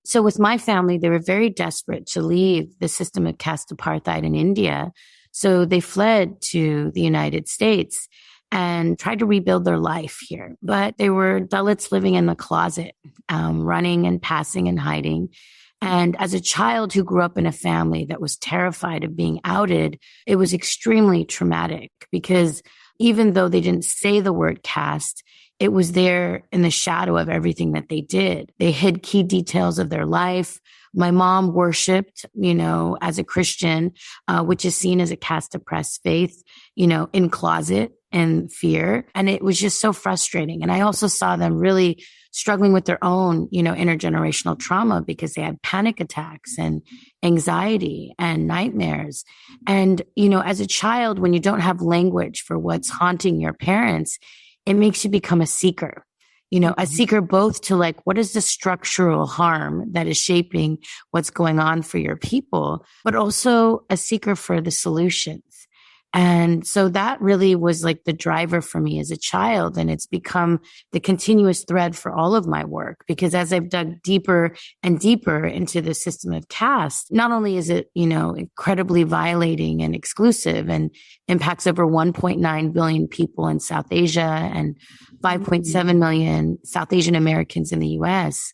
So with my family, they were very desperate to leave the system of caste apartheid in India. So they fled to the United States and tried to rebuild their life here. But they were Dalits living in the closet, running and passing and hiding. And as a child who grew up in a family that was terrified of being outed, it was extremely traumatic because even though they didn't say the word caste, it was there in the shadow of everything that they did. They hid key details of their life. My mom worshiped, as a Christian, which is seen as a caste-oppressed faith, in closet and fear. And it was just so frustrating. And I also saw them really struggling with their own, intergenerational trauma because they had panic attacks and anxiety and nightmares. And, as a child, when you don't have language for what's haunting your parents, it makes you become a seeker. A seeker both to what is the structural harm that is shaping what's going on for your people, but also a seeker for the solutions. And so that really was the driver for me as a child. And it's become the continuous thread for all of my work, because as I've dug deeper and deeper into the system of caste, not only is it, incredibly violating and exclusive and impacts over 1.9 billion people in South Asia and 5.7 million South Asian Americans in the US,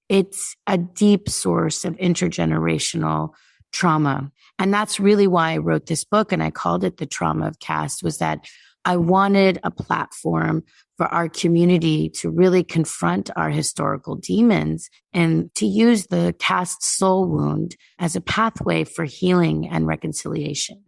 it's a deep source of intergenerational trauma. And that's really why I wrote this book, and I called it The Trauma of Caste, was that I wanted a platform for our community to really confront our historical demons and to use the caste soul wound as a pathway for healing and reconciliation.